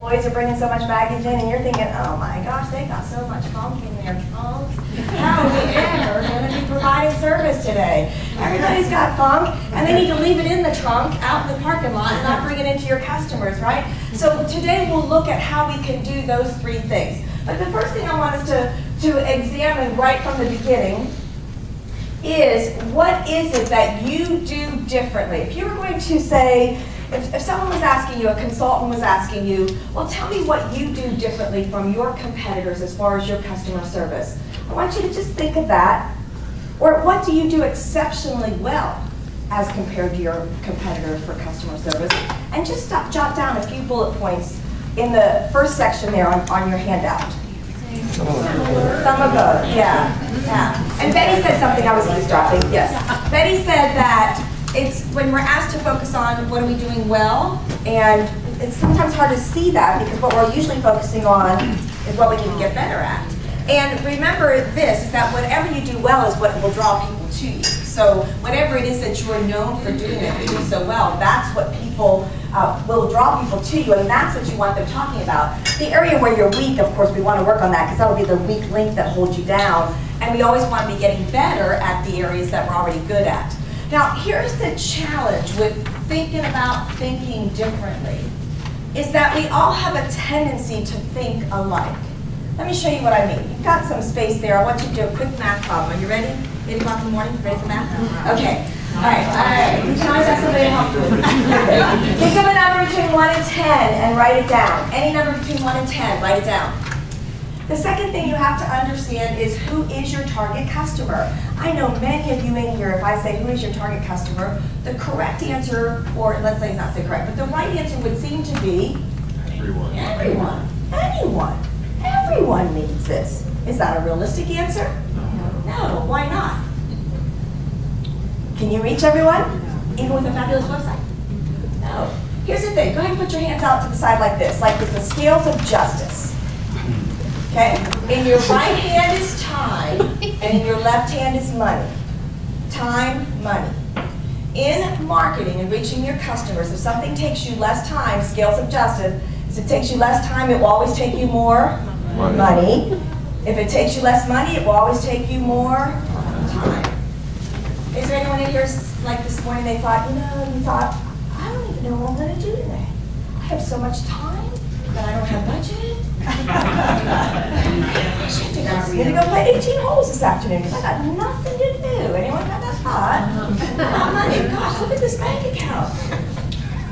Employees are bringing so much baggage in, and you're thinking, oh my gosh, they got so much funk in their trunks. How are we ever going to be providing service today? Everybody's got funk, and they need to leave it in the trunk out in the parking lot and not bring it into your customers, right? So today we'll look at how we can do those three things. But the first thing I want us to examine right from the beginning is, what is it that you do differently? If you were going to say, if someone was asking you, a consultant was asking you, well, tell me what you do differently from your competitors as far as your customer service. I want you to just think of that. Or what do you do exceptionally well as compared to your competitors for customer service? And just jot down a few bullet points in the first section there on your handout. Some of those, yeah. And Betty said something I was eavesdropping, yes. Betty said that it's when we're asked to focus on what are we doing well, and it's sometimes hard to see that because what we're usually focusing on is what we need to get better at. And remember this, is that whatever you do well is what will draw people to you. So whatever it is that you're known for doing and doing so well, that's what people will draw people to you, and that's what you want them talking about. The area where you're weak, of course, we want to work on that because that will be the weak link that holds you down. And we always want to be getting better at the areas that we're already good at. Now, here's the challenge with thinking about thinking differently, is that we all have a tendency to think alike. Let me show you what I mean. You've got some space there. I want you to do a quick math problem. Are you ready? 8 o'clock in the morning? Ready for math? Okay. All right. You can always ask somebody to help you. Think of a number between 1 and 10 and write it down. Any number between 1 and 10, write it down. The second thing you have to understand is, who is your target customer? I know many of you in here, if I say who is your target customer, the correct answer, or let's say it's not so correct, but the right answer would seem to be everyone. Everyone. Anyone. Everyone needs this. Is that a realistic answer? No. Why not? Can you reach everyone? Even with a fabulous website? No. Here's the thing. Go ahead and put your hands out to the side like this, like it's the scales of justice. Okay? In your right hand is time, and in your left hand is money. Time, money. In marketing and reaching your customers, if something takes you less time, scales of justice, if it takes you less time, it will always take you more money. If it takes you less money, it will always take you more time. Is there anyone in here like this morning, they thought, you thought, I don't even know what I'm going to do today. I have so much time, but I don't have budget. I think I'm going to go play 18 holes this afternoon because I got nothing to do. Anyone have that thought? Not money. Gosh, look at this bank account.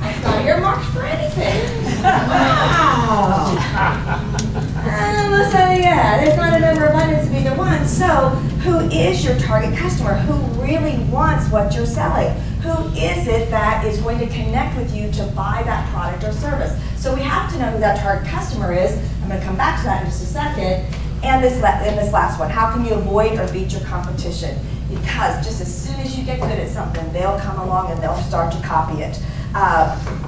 I'm not earmarked for anything. Wow. Listen, yeah, there's not a number of abundance of either one. So, who is your target customer? Who really wants what you're selling? Who is it that is going to connect with you to buy that product or service? So we have to know who that target customer is. I'm going to come back to that in just a second. And this last one, how can you avoid or beat your competition? Because just as soon as you get good at something, they'll come along and they'll start to copy it.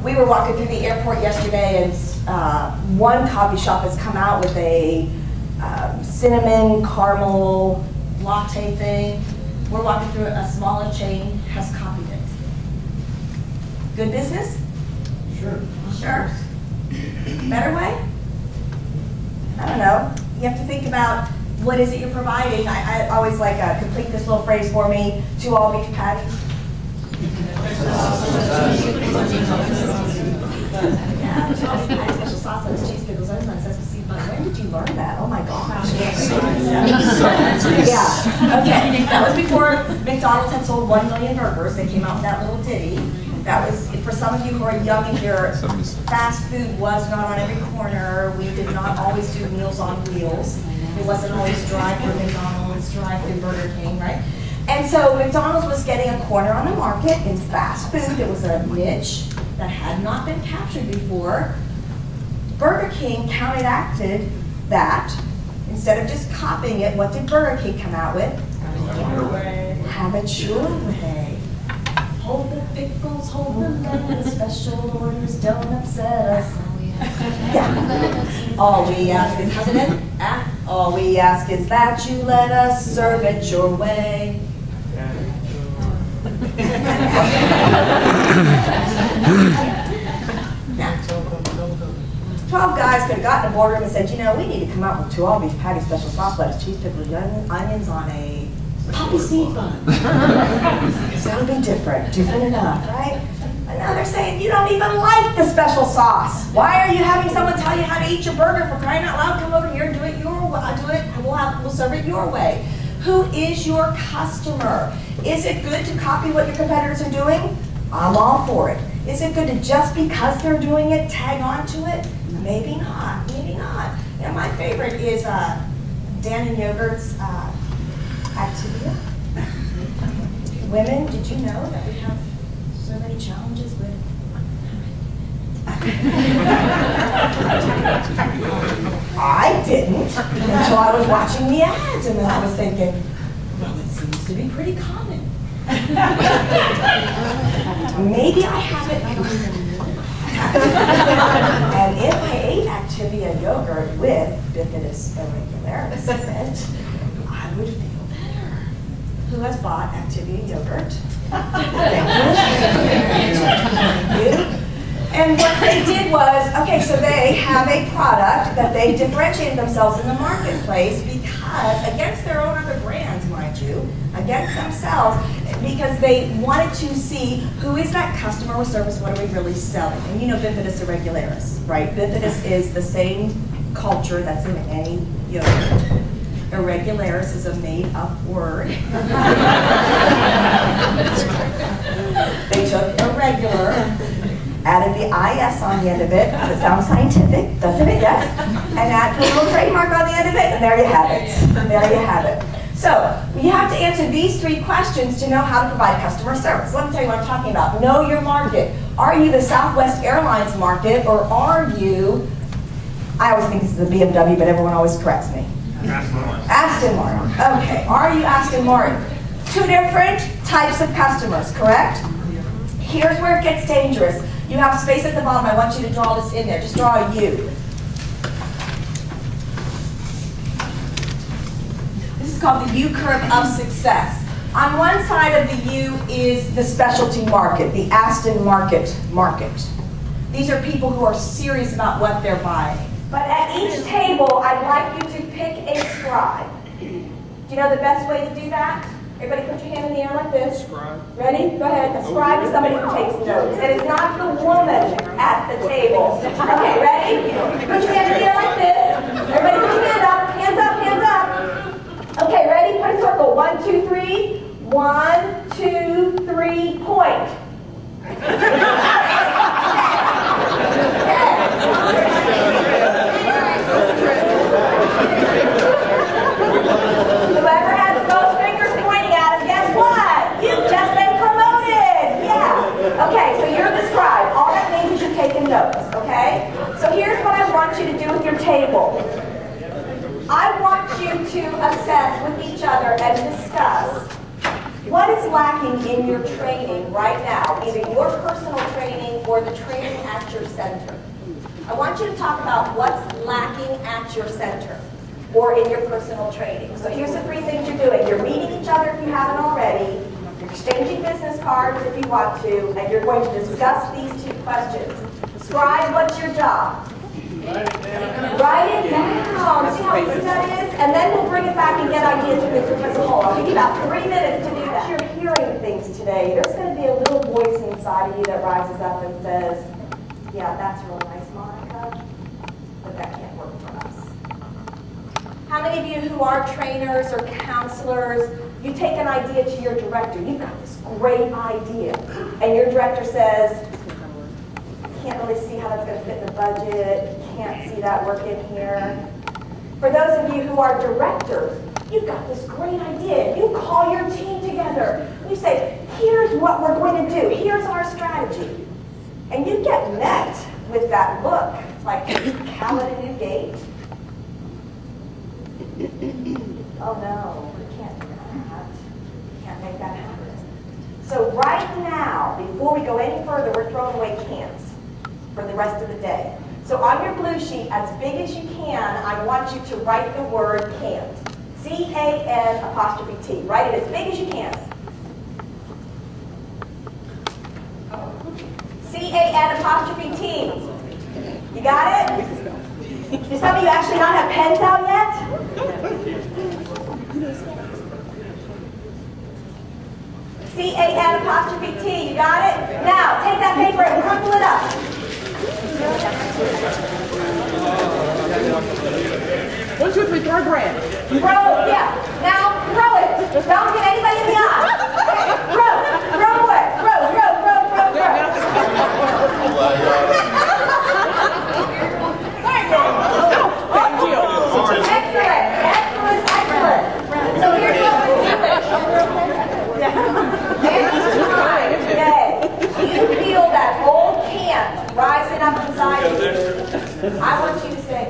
We were walking through the airport yesterday, and one coffee shop has come out with a cinnamon caramel latte thing. We're walking through a smaller chain, has copied it. Good business? Sure. Sure. Better way? I don't know. You have to think about, what is it you're providing? I always like, complete this little phrase for me, 2 all beef patties. Yeah, special sauce on his cheese pickles, onions, sesame seed butter. When did you learn that? Oh my gosh. Yeah, okay. That was before McDonald's had sold 1 million burgers. They came out with that little ditty. That was, for some of you who are young in here, fast food was not on every corner. We did not always do Meals on Wheels. It wasn't always drive-through McDonald's, drive-through Burger King, right? And so McDonald's was getting a corner on the market in fast food. It was a niche that had not been captured before. Burger King counteracted that. Instead of just copying it, what did Burger King come out with? Have it your way. Hold the pickles, hold the lemons, special orders don't upset us. Yeah. All we ask is, how's it end? All we ask is that you let us serve it your way. 12 guys could have gotten in a boardroom and said, you know, we need to come up with 2 all beef patty, special sauce, lettuce, cheese, pickles, onions on a poppy seed bun. That'll be different enough, right? But now they're saying you don't even like the special sauce. Why are you having someone tell you how to eat your burger? For crying out loud, come over here and do it your way. We'll serve it your way. Who is your customer? Is it good to copy what your competitors are doing? I'm all for it. Is it good to just because they're doing it, tag on to it? Maybe not, maybe not. And my favorite is Dan and Yogurt's Activia. Women, did you know that we have so many challenges with I didn't until I was watching the ads, and then I was thinking, well, it seems to be pretty common. Maybe I have it, I don't even know. And if I ate Activia yogurt with bifidus irregularis in it, I would feel better. Who has bought Activia yogurt? Thank you. And what they did was, okay, so they have a product that they differentiated themselves in the marketplace because, against their own other brands, mind you, against themselves, because they wanted to see who is that customer or service, what are we really selling? And you know bifidus irregularis, right? Bifidus is the same culture that's in any yogurt. Irregularis is a made-up word. They took irregular, added the IS on the end of it. It sounds scientific, doesn't it? Yes. And add a little trademark on the end of it, and there you have it. There you have it. So you have to answer these 3 questions to know how to provide customer service. Let me tell you what I'm talking about. Know your market. Are you the Southwest Airlines market, or are you, I always think this is a BMW, but everyone always corrects me. Aston Martin. Okay, are you Aston Martin? 2 different types of customers, correct? Here's where it gets dangerous. You have space at the bottom. I want you to draw this in there. Just draw a U. This is called the U curve of success. On one side of the U is the specialty market, the Aston market. These are people who are serious about what they're buying. But at each table, I'd like you to pick a scribe. Do you know the best way to do that? Everybody put your hand in the air like this. Ready? Go ahead. A scribe is somebody who takes notes. And it's not the woman at the table. Okay, ready? Put your hand in the air like this. Everybody put your hand up. Hands up, hands up. Okay, ready? Put a circle. 1, 2, 3. 1, 2, 3, point. Whoever has the most fingers pointing at us, guess what? You've just been promoted. Yeah. Okay, so you're the scribe. All that means is you're taking notes, okay? So here's what I want you to do with your table. I want you to assess with each other and discuss what is lacking in your training right now, either your personal training or the training at your center. I want you to talk about what's lacking at your center or in your personal training. So here's the 3 things you're doing. You're meeting each other if you haven't already, you're exchanging business cards if you want to, and you're going to discuss these 2 questions. Scribe, what's your job? Write it down. See how easy that is? And then we'll bring it back and get ideas from the group as a whole. I'll give you about 3 minutes to do that. You're hearing things today. There's going to be a little voice inside of you that rises up and says, yeah, that's real nice, Monica, but that can't work for us. How many of you who are trainers or counselors, you take an idea to your director. You've got this great idea, and your director says, can't really see how that's going to fit in the budget, can't see that working here. For those of you who are directors, you've got this great idea. You call your team together. You say, here's what we're going to do. Here's our strategy. And you get met with that look, like Callan and Newgate. Oh no, we can't do that. Can't make that happen. So right now, before we go any further, we're throwing away cans for the rest of the day. So on your blue sheet, as big as you can, I want you to write the word can't. C-A-N''T. Write it as big as you can. C-A-N''T. You got it? some of you actually not have pens out yet? C-A-N''T, you got it? Now, take that paper and crumple it up. 1, 2, 3, program. Throw, yeah. Now, throw it. Don't get anybody in the eye. Okay, throw away. Throw. Thank you. Excellent. So here's what we're doing. Today, you feel that old can rising up inside you. I want you to say,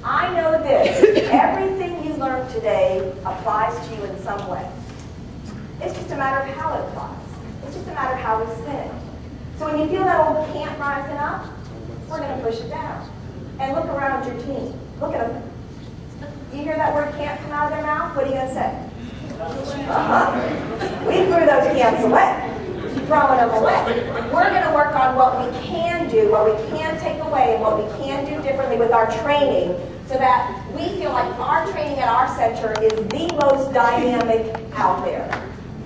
I know this. Everything you learned today applies to you in some way. It's just a matter of how it applies. It's just a matter of how we spin it. So when you feel that old can rising up, we're going to push it down. And look around your team. Look at them. Do you hear that word can't come out of their mouth? What are you going to say? We threw those cans away. Throwing them away. We're going to work on what we can do, what we can take away, and what we can do differently with our training so that we feel like our training at our center is the most dynamic out there.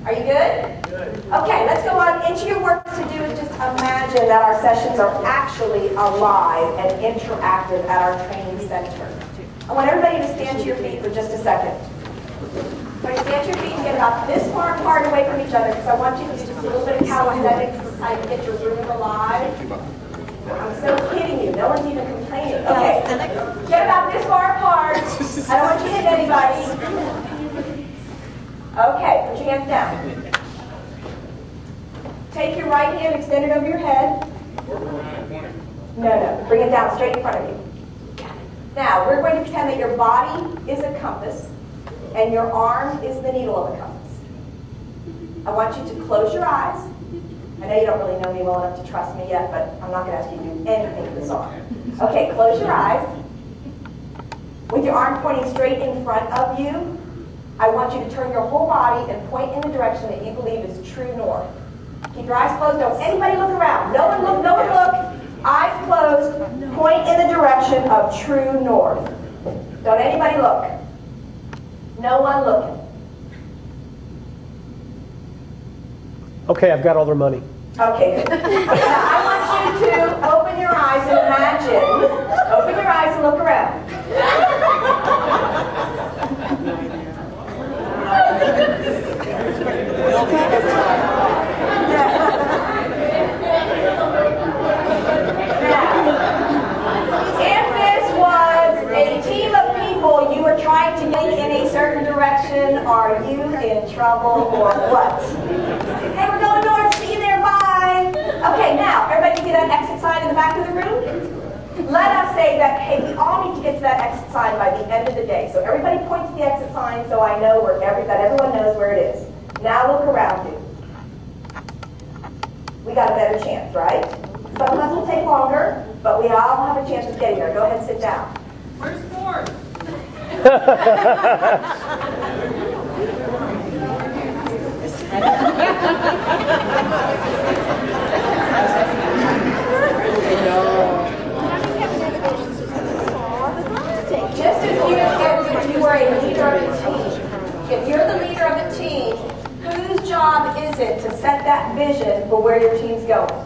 Are you good? Okay, let's go on. Into your work to do is just imagine that our sessions are actually alive and interactive at our training center. I want everybody to stand to your feet for just a second. So you stand to your feet and get about this far apart away from each other because I want you to do just a little bit of calisthenics to try to get your room alive. I'm so kidding you. No one's even complaining. Okay, get about this far apart. I don't want you to hit anybody. Okay, put your hands down. Take your right hand, extend it over your head. No. Bring it down straight in front of you. Now, we're going to pretend that your body is a compass and your arm is the needle of a compass. I want you to close your eyes. I know you don't really know me well enough to trust me yet, but I'm not going to ask you to do anything with this arm. Okay, close your eyes. With your arm pointing straight in front of you, I want you to turn your whole body and point in the direction that you believe is true north. Keep your eyes closed. Don't anybody look around. No one look. Eyes closed. Point in the direction of true north. Don't anybody look. No one looking. Okay, I've got all their money. Okay, good. Now I want you to open your eyes and imagine. Open your eyes and look around. If this was a team of people you were trying to get in a certain direction, are you in trouble or what? Hey, we're going north. See you there. Bye. Okay, now, everybody see that exit sign in the back of the room? Let us say that, hey, we all need to get to that exit sign by the end of the day. So everybody point to the exit sign so I know that everyone knows where it is. Now look around you. We got a better chance, right? Some of us will take longer, but we all have a chance of getting there. Go ahead and sit down. Where's Ford? Just as if you were a leader of the team, if you're the leader of the team, whose job is it to set that vision for where your team's going?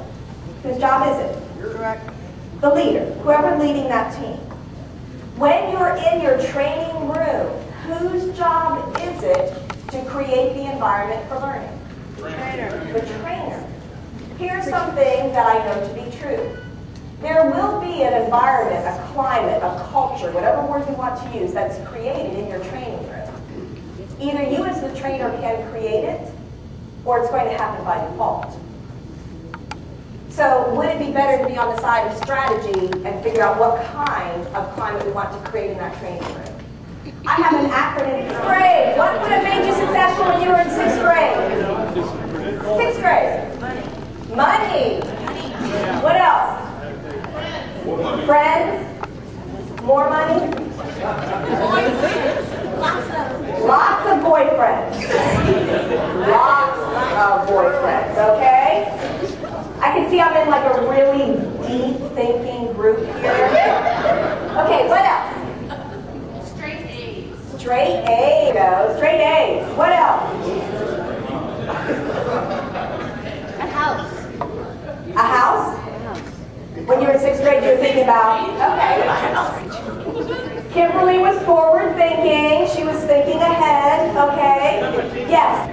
Whose job is it? The leader, whoever leading that team. When you're in your training room, whose job is it to create the environment for learning? The trainer. Here's something that I know to be true. There will be an environment, a climate, a culture, whatever word you want to use, that's created in your training room. Either you as the trainer can create it, or it's going to happen by default. So would it be better to be on the side of strategy and figure out what kind of climate we want to create in that training room? I have an acronym. 6th grade. What would have made you successful when you were in 6th grade? 6th grade. Money. What else? Friends. More money. Lots of boyfriends. Lots of boyfriends, okay? I can see I'm in like a really deep thinking group here. about. Okay. Kimberly was forward thinking. She was thinking ahead. Okay. Yes.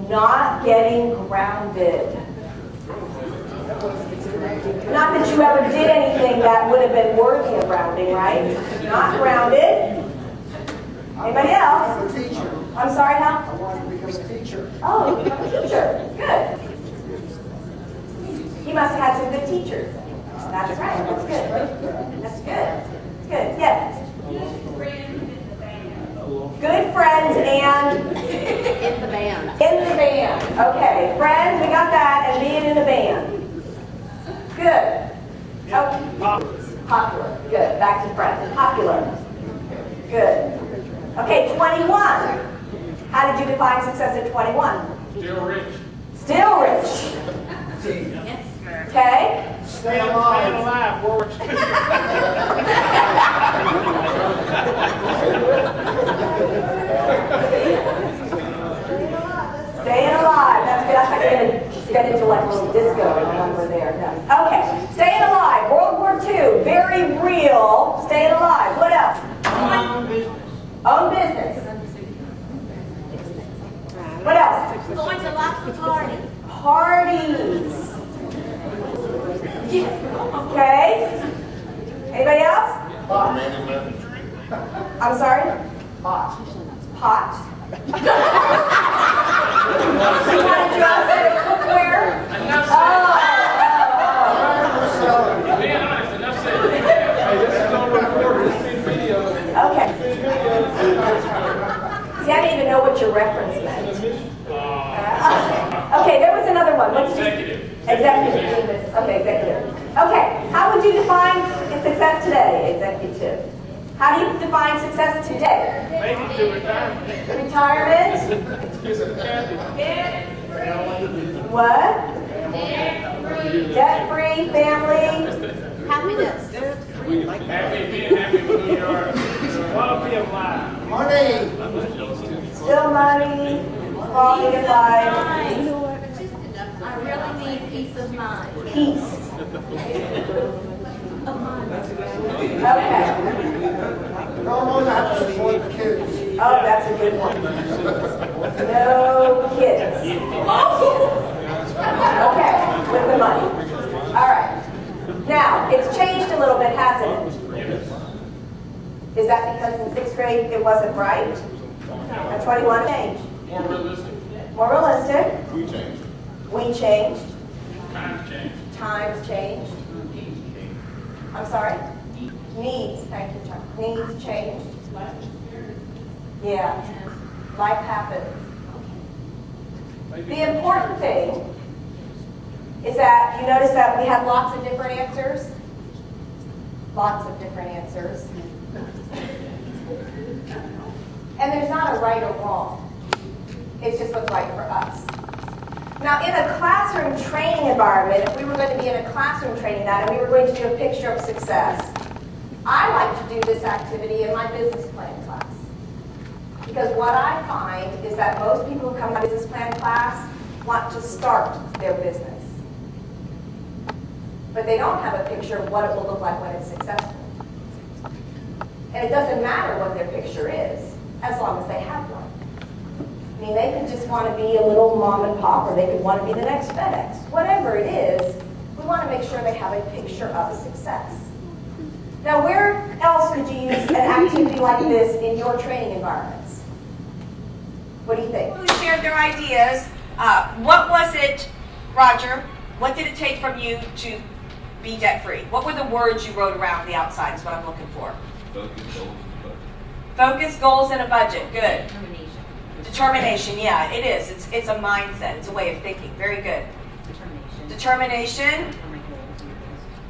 Not getting grounded. Not that you ever did anything that would have been worthy of grounding, right? Not grounded. Anybody else? I'm a teacher. I'm sorry, how? I wanted to become a teacher. Oh, you become a teacher. Good. You must have had some good teachers. That's right. That's good. That's good. Good. Yes. Good friends and In the band. in the band. Okay, friends, we got that, and being in a band. Good. Oh, popular. Good. Back to friends. Popular. Good. Okay, 21. How did you define success at 21? Still rich. Still rich. Okay. Stay Staying alive. alive. Forward. Staying alive. That's good. I thought you were going to get into like a little disco when we're there. No. Okay. Staying alive. World War II. Very real. Staying alive. What else? Own business. What else? Going to lots of parties. Parties. Okay. Anybody else? I'm sorry? Hot. Pot. You want to do outside of cookware? Being honest, enough said. Hey, this is on record. It's been video. Okay. See, I didn't even know what your reference meant. Okay, there was another one. What did you Executive. Executive. Okay, executive. Okay, how would you define success today? Executive. How do you define success today? Maybe to retirement. Retirement? What? Debt-free, family. Happiness. Being happy with who you are. Quality of life. Money. Still money. Quality of life. I really need peace of mind. Peace. Okay. Don't always have to support the kids. Oh, that's a good one. No kids. Okay, with the money. All right. Now, it's changed a little bit, hasn't it? Is that because in 6th grade it wasn't right? At 21 changed. More realistic. More realistic. We changed. We changed. Times changed. Times changed. I'm sorry? Needs. Thank you, Chuck. Needs changed. Yeah. Life happens. The important thing is that you notice that we have lots of different answers. Lots of different answers. And there's not a right or wrong. It's just what's right for us. Now, in a classroom training environment, if we were going to be in a classroom training that and we were going to do a picture of success, I like to do this activity in my business plan class. Because what I find is that most people who come to business plan class want to start their business. But they don't have a picture of what it will look like when it's successful. And it doesn't matter what their picture is, as long as they have one. I mean, they could just want to be a little mom and pop, or they could want to be the next FedEx. Whatever it is, we want to make sure they have a picture of success. Now, where else could you use an activity like this in your training environments? What do you think? Who shared their ideas? What was it, Roger? What did it take from you to be debt-free? What were the words you wrote around the outside is what I'm looking for. Focus, goals, and a budget. Good. Determination, yeah, it is. It's a mindset. It's a way of thinking. Very good. Determination.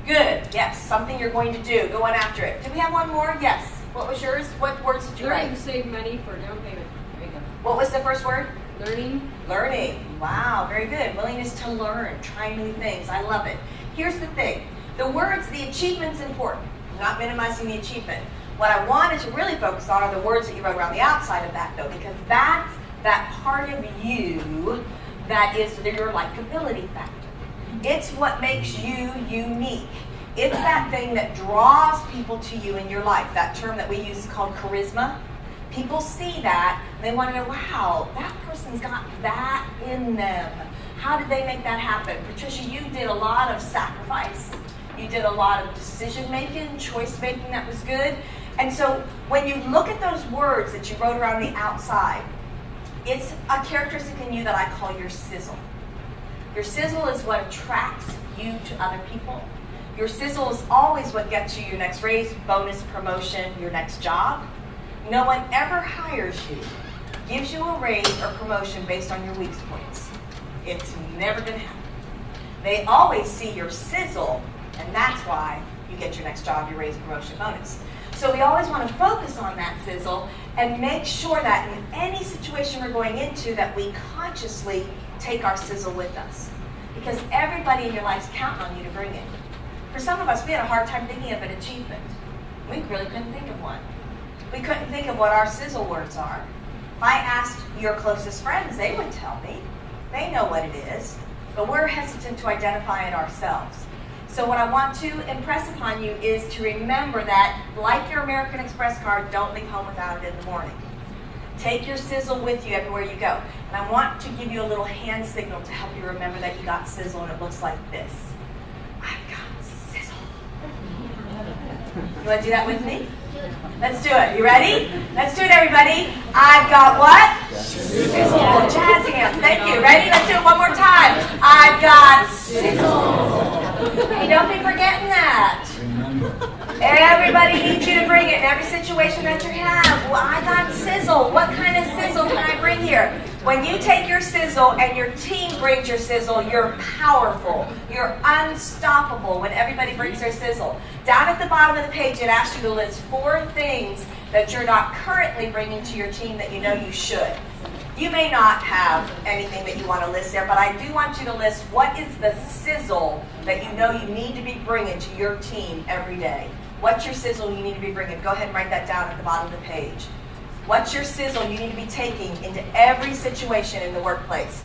Good. Yes, something you're going to do. Going after it. Did we have one more? Yes. What was yours? What words did you Learning write? to save money for down payment. There you go. What was the first word? Learning. Learning. Wow, very good. Willingness to learn, try new things. I love it. Here's the thing. The words, the achievement's important. I'm not minimizing the achievement. What I wanted to really focus on are the words that you wrote around the outside of that, though, because that's that part of you that is your likability factor. It's what makes you unique. It's that thing that draws people to you in your life. That term that we use called charisma. People see that, and they want to know, wow, that person's got that in them. How did they make that happen? Patricia, you did a lot of sacrifice. You did a lot of decision making, choice making that was good. And so when you look at those words that you wrote around the outside, it's a characteristic in you that I call your sizzle. Your sizzle is what attracts you to other people. Your sizzle is always what gets you your next raise, bonus, promotion, your next job. No one ever hires you, gives you a raise or promotion based on your weak points. It's never going to happen. They always see your sizzle, and that's why you get your next job, your raise, promotion, bonus. So we always want to focus on that sizzle and make sure that in any situation we're going into that we consciously take our sizzle with us. Because everybody in your life's counting on you to bring it. For some of us, we had a hard time thinking of an achievement. We really couldn't think of one. We couldn't think of what our sizzle words are. If I asked your closest friends, they would tell me. They know what it is. But we're hesitant to identify it ourselves. So what I want to impress upon you is to remember that, like your American Express card, don't leave home without it in the morning. Take your sizzle with you everywhere you go. And I want to give you a little hand signal to help you remember that you got sizzle, and it looks like this. I've got sizzle. You want to do that with me? Let's do it. You ready? Let's do it, everybody. I've got what? Sizzle. Jazz hands. Thank you. Ready? Let's do it one more time. I've got sizzle. Hey, don't be forgetting that. Everybody needs you to bring it in every situation that you have. Well, I got sizzle. What kind of sizzle can I bring here? When you take your sizzle and your team brings your sizzle, you're powerful. You're unstoppable when everybody brings their sizzle. Down at the bottom of the page, it asks you to list 4 things that you're not currently bringing to your team that you know you should. You may not have anything that you want to list there, but I do want you to list what is the sizzle that you know you need to be bringing to your team every day. What's your sizzle you need to be bringing? Go ahead and write that down at the bottom of the page. What's your sizzle you need to be taking into every situation in the workplace?